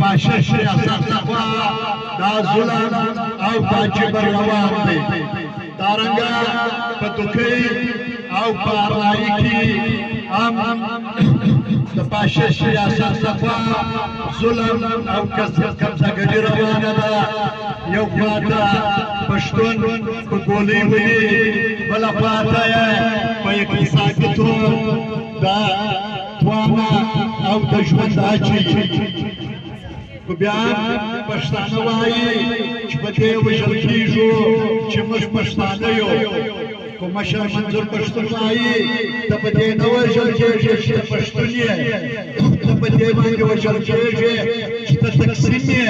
پاشش ریاست لخوا دا ظلم او پاچبر روان دی دارنگا په دوکۍ او په ارنایي کې هم د پاشش ریاست لخوا ظلم او قبضهګري روانه ده یو خواته پښتون په ګولۍ ولي بله خواته یې په اقتصادي طور دا توانه او د ژوند اچوي خو بیا پښتانه وایي چې په دې وژل کېږو چې موږ پښتانه یو خو مشر منظور پښتون وایي ته په دې نه وژل کېږې چې ته پښتون یې ته په دې باندې وژل کېږې چې ته تقسیم یې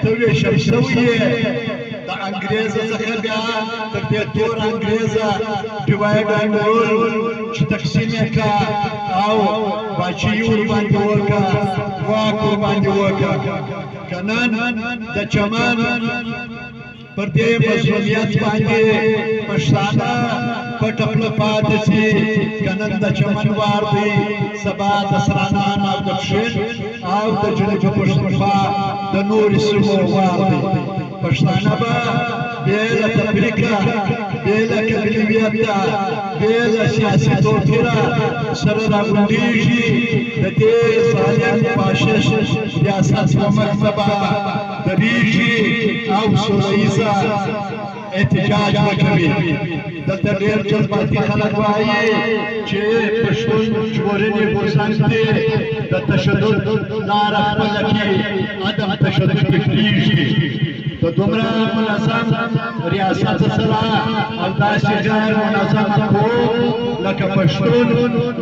ته ویشل شوی یې د انګریز څخه بیا تر دې تور انګریزه ډیوایډ اینډ رول چې تقسیم یې کا او باچهي ورباندې وکړه واک ورباندې وکړه که نن د چمن پر دې مظلومیت باندې پښتانه پټه خوله پاتې شي که نن د چمن وار دی سبا د سرانان او د پښین او د جنوبي پښتونخوا د نورو سیمو وار دی پښتانه به بې له تفریقه بې له قبیلویته بې له سیاسي توپیره سره راغونډېږي د دې ظالم فاشش ریاست په مخ به درېږي او سوله ییزه احتجاج وکوي دلته ډېر جذباتي خلک وایي چې پښتون ژغورنې غورځنګ دې د تشدد لاره خپله کړي عدم تشدد پرېږدي د دومره منظم ریاست سره او داسې غیر منظمه قوم لکه پښتون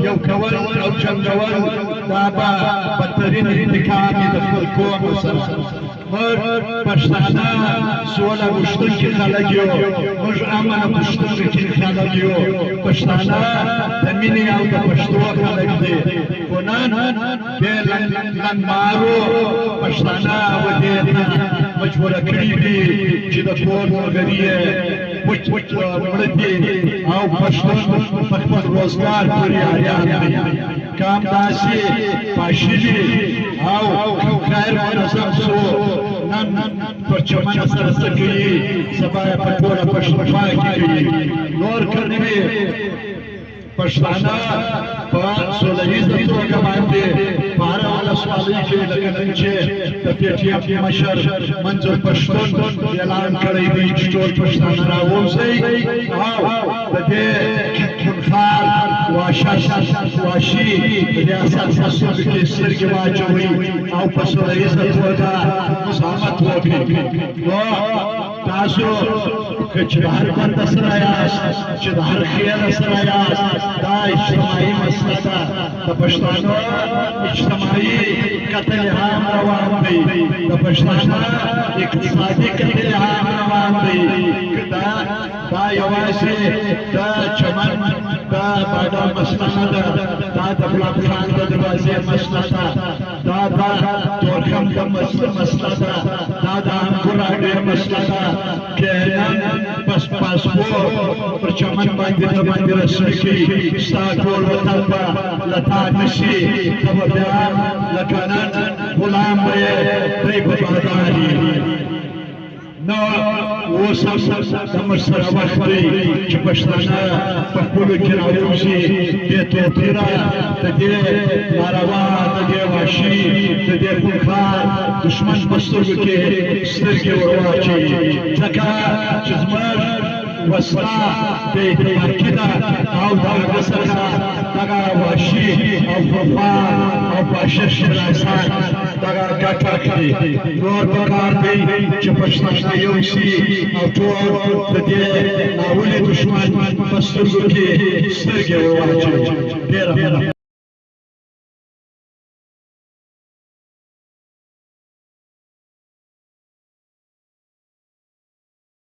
یو کول او جنګول دا به بدترین انتقام یې د خپل قوم سره موږ پښتانه سوله غوښتونکي خلک یو موږ امن غوښتونکي خلک یو پښتانه د مینې او د پښتو خلک دي خو نن دې لنډمارو پښتانه ودې ته مجبوره کړي دي چې د کور ملګري یې مړه دي او پښتون په خپل روزګار پورې حیران دی که همداسې پاشلي او غیر منظم سو نن پر چمن سره څه کوي سبا یې په ټوله پښتونخوا کې کوي نور کړنې پښتانه په سوله ییزه توګه باندې په هره ولسوالۍ کې لکه نن چې د پی ټي ایم مشر منظور پښتون اعلان کړی دی چې ټول پښتانه راووځئ او د دې خونخوار وحشي ریاست په سترګو کې سترګې واچوئ او په سوله ییزه توګه مزاحمت وکړئ نو تاسو که چې د هر بنده سره یاست چې د هر خیاله سره یاست دا اجتماعي مسله ده د پښتانه اجتماعي قتل عام روان دی د پښتانه اقتصادي قتل عام روان دی که دا یوازې د چمن د بادام مسله نه ده دا د ګلاب خان د دروازې مسله ده دا د تورخم د مسله ده دا د انګور اډې مسله ده که نن بس پاسپورټ پر چمن باندې د باندې رسمي کړي ستا ټول وطن به له تا نه شي ته به بیا لکه نن غلام به یې دی په بازار نو اوس هم زموږ سره وخت دی چې پښتانه په خپلو کې راووځي دې توپیره د دې ناروا د دې وحشي د دې خونخوار دښمن په سترګو کې سترګې ور واچوي ځکه چې زموږ وسله بې اتفاقي ده او د هغه څخه دغه وحشي او خونخوار او فاشش ریاست دغه ګټه اخلي نور پکار دی چې پښتانه یو شي او ټول د دې ناولې دښمن په سترګو کې سترګې ور واچوي